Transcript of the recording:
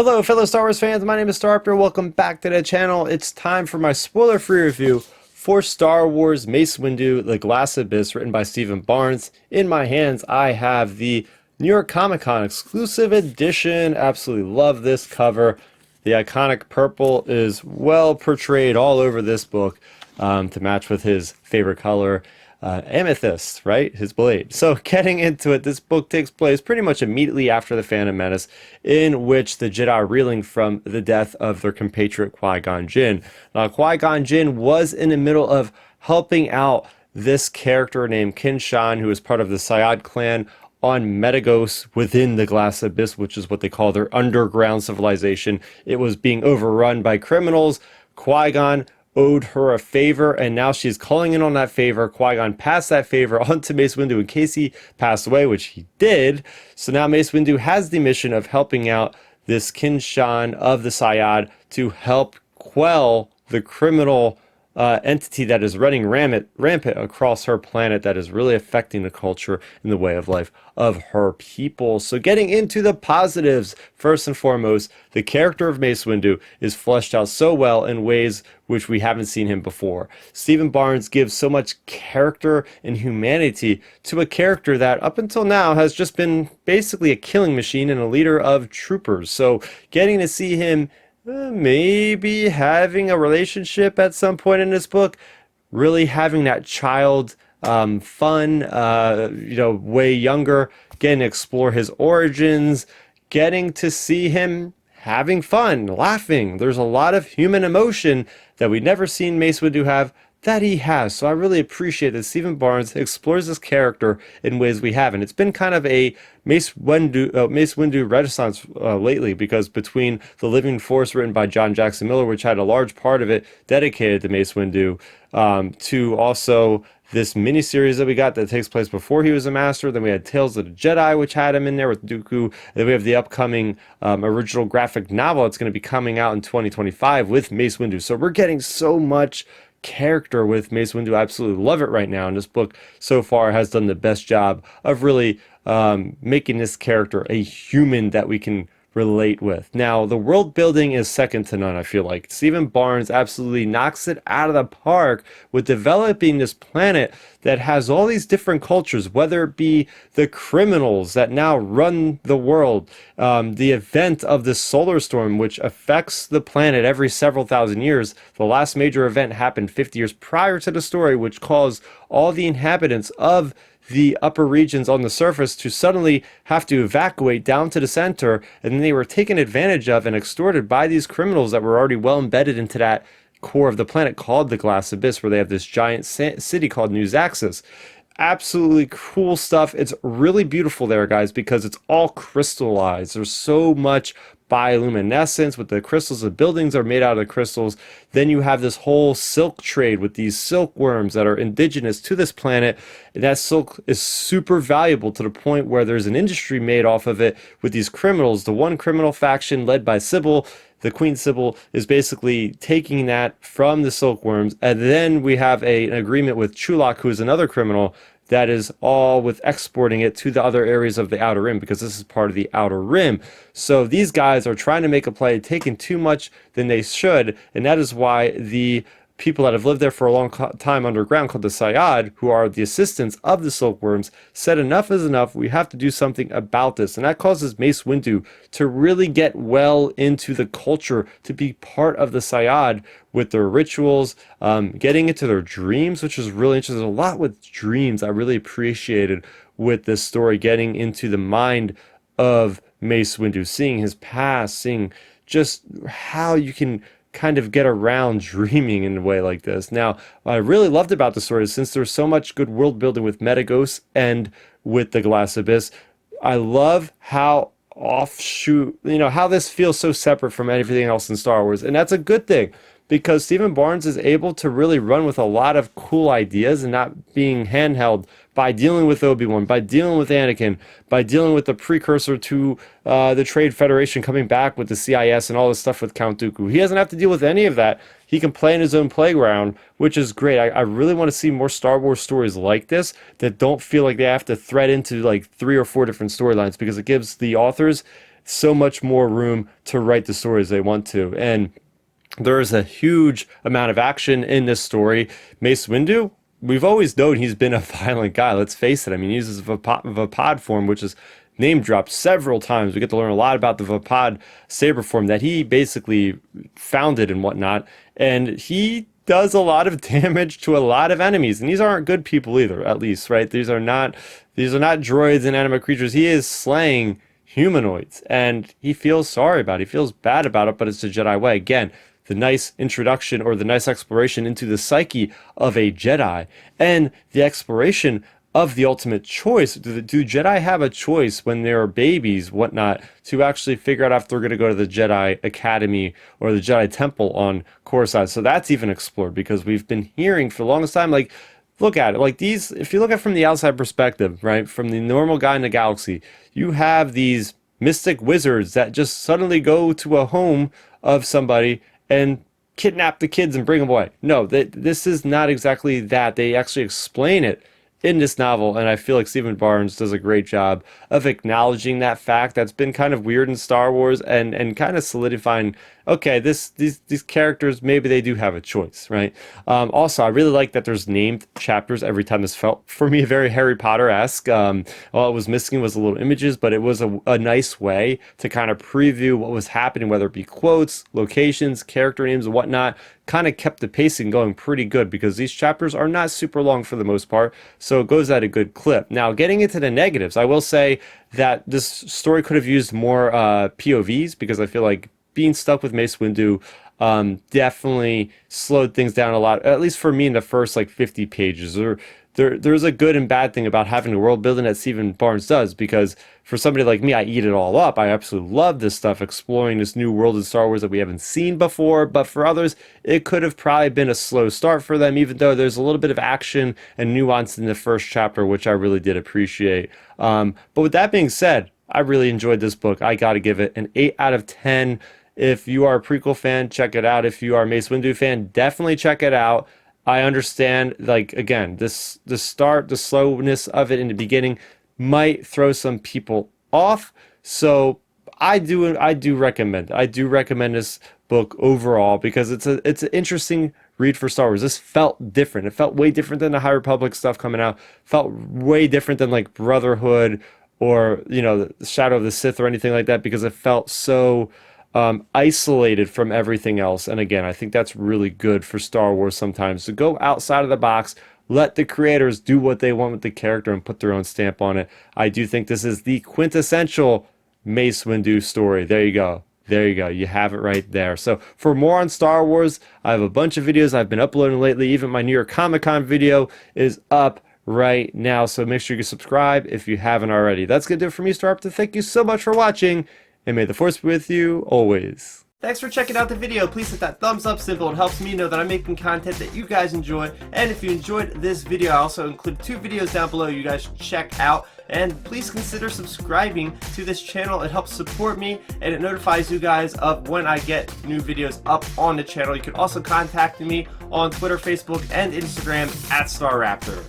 Hello fellow Star Wars fans, my name is Starpter. Welcome back to the channel. It's time for my spoiler-free review for Star Wars Mace Windu, The Glass Abyss, written by Stephen Barnes. In my hands, I have the New York Comic Con exclusive edition. Absolutely love this cover. The iconic purple is well portrayed all over this book to match with his favorite color. Amethyst, right? His blade. So getting into it, this book takes place pretty much immediately after the Phantom Menace, in which the Jedi are reeling from the death of their compatriot Qui-Gon Jinn. Now, Qui-Gon Jinn was in the middle of helping out this character named Kin Shan, who is part of the Syad clan on Metagos within the Glass Abyss, which is what they call their underground civilization. It was being overrun by criminals. Qui-Gon owed her a favor, and now she's calling in on that favor. Qui-Gon passed that favor on to Mace Windu in case he passed away, which he did. So now Mace Windu has the mission of helping out this Kin Shan of the Syad to help quell the criminal entity that is running rampant across her planet, that is really affecting the culture and the way of life of her people. So getting into the positives, first and foremost, the character of Mace Windu is fleshed out so well in ways which we haven't seen him before. Stephen Barnes gives so much character and humanity to a character that up until now has just been basically a killing machine and a leader of troopers. So getting to see him maybe having a relationship at some point in this book, really having that child fun, way younger, getting to explore his origins, getting to see him having fun, laughing. There's a lot of human emotion that we've never seen Mace Windu have that he has. So I really appreciate that Stephen Barnes explores this character in ways we haven't. It's been kind of a Mace Windu renaissance lately, because between The Living Force, written by John Jackson Miller, which had a large part of it dedicated to Mace Windu, to also this miniseries that we got that takes place before he was a master. Then we had Tales of the Jedi, which had him in there with Dooku. And then we have the upcoming original graphic novel that's going to be coming out in 2025 with Mace Windu. So we're getting so much character with Mace Windu. I absolutely love it right now, and this book so far has done the best job of really making this character a human that we can relate with. Now, the world building is second to none. I feel like Stephen Barnes absolutely knocks it out of the park with developing this planet that has all these different cultures, whether it be the criminals that now run the world, the event of the solar storm, which affects the planet every several thousand years. The last major event happened 50 years prior to the story, which caused all the inhabitants of the upper regions on the surface to suddenly have to evacuate down to the center, and then they were taken advantage of and extorted by these criminals that were already well embedded into that core of the planet called the Glass Abyss, where they have this giant city called New Zaxxas. Absolutely cool stuff. It's really beautiful there, guys, because it's all crystallized. There's so much bioluminescence with the crystals. The buildings are made out of the crystals. Then you have this whole silk trade with these silkworms that are indigenous to this planet. And that silk is super valuable to the point where there's an industry made off of it with these criminals. The one criminal faction led by Sybil, the Queen Sybil, is basically taking that from the silkworms. And then we have an agreement with Chulak, who is another criminal, that is all with exporting it to the other areas of the Outer Rim, because this is part of the Outer Rim. So these guys are trying to make a play, taking too much than they should, and that is why the people that have lived there for a long time underground, called the Syad, who are the assistants of the silkworms, said enough is enough. We have to do something about this. And that causes Mace Windu to really get well into the culture, to be part of the Syad with their rituals, getting into their dreams, which is really interesting. There's a lot with dreams I really appreciated with this story, getting into the mind of Mace Windu, seeing his past, seeing just how you can kind of get around dreaming in a way like this. Now, what I really loved about the story is, since there's so much good world building with Metagos and with the Glass Abyss, I love how how this feels so separate from everything else in Star Wars. And that's a good thing, because Stephen Barnes is able to really run with a lot of cool ideas and not being handheld by dealing with Obi-Wan, by dealing with Anakin, by dealing with the precursor to the Trade Federation coming back with the CIS and all this stuff with Count Dooku. He doesn't have to deal with any of that. He can play in his own playground, which is great. I really want to see more Star Wars stories like this that don't feel like they have to thread into like 3 or 4 different storylines, because it gives the authors so much more room to write the stories they want to. And there is a huge amount of action in this story. Mace Windu, we've always known he's been a violent guy. Let's face it. I mean, he uses Vapod form, which is name dropped several times. We get to learn a lot about the Vapod saber form that he basically founded and whatnot. And he does a lot of damage to a lot of enemies. And these aren't good people either, at least, right? These are not droids and animate creatures. He is slaying humanoids, and he feels sorry about it. He feels bad about it, but it's the Jedi way. Again, the nice introduction or the nice exploration into the psyche of a Jedi and the exploration of the ultimate choice. Do Jedi have a choice when they're babies, whatnot, to actually figure out if they're going to go to the Jedi Academy or the Jedi Temple on Coruscant? So that's even explored, because we've been hearing for the longest time, like, look at it, like these, if you look at it from the outside perspective, right, from the normal guy in the galaxy, you have these mystic wizards that just suddenly go to a home of somebody and kidnap the kids and bring them away. No, this is not exactly that. They actually explain it in this novel, and I feel like Stephen Barnes does a great job of acknowledging that fact that's been kind of weird in Star Wars, and kind of solidifying, okay, these characters, maybe they do have a choice, right? Also, I really like that there's named chapters every time. This felt, for me, very Harry Potter-esque. All it was missing was a little images, but it was a nice way to kind of preview what was happening, whether it be quotes, locations, character names, and whatnot. Kind of kept the pacing going pretty good, because these chapters are not super long for the most part, so it goes at a good clip. Now, getting into the negatives, I will say that this story could have used more POVs, because I feel like being stuck with Mace Windu definitely slowed things down a lot, at least for me in the first like 50 pages. There's a good and bad thing about having the world building that Stephen Barnes does, because for somebody like me, I eat it all up. I absolutely love this stuff, exploring this new world in Star Wars that we haven't seen before. But for others, it could have probably been a slow start for them, even though there's a little bit of action and nuance in the first chapter, which I really did appreciate. But with that being said, I really enjoyed this book. I got to give it an 8 out of 10. If you are a prequel fan, check it out. If you are a Mace Windu fan, definitely check it out. I understand, like, again, the slowness of it in the beginning might throw some people off. So I do recommend it. I do recommend this book overall, because it's an interesting read for Star Wars. This felt different. It felt way different than the High Republic stuff coming out. Felt way different than like Brotherhood or, you know, the Shadow of the Sith or anything like that, because it felt so isolated from everything else. And again, I think that's really good for Star Wars sometimes, to go outside of the box, let the creators do what they want with the character and put their own stamp on it. I do think this is the quintessential Mace Windu story. There you go. There you go. You have it right there. So for more on Star Wars, I have a bunch of videos I've been uploading lately. Even my New York Comic-Con video is up right now. So make sure you subscribe if you haven't already. That's going to do it for me, Star Raptor. Thank you so much for watching, and may the Force be with you always. Thanks for checking out the video. Please hit that thumbs up symbol. It helps me know that I'm making content that you guys enjoy. And if you enjoyed this video, I also include 2 videos down below you guys should check out. And please consider subscribing to this channel. It helps support me, and it notifies you guys of when I get new videos up on the channel. You can also contact me on Twitter, Facebook, and Instagram at StarRaptor.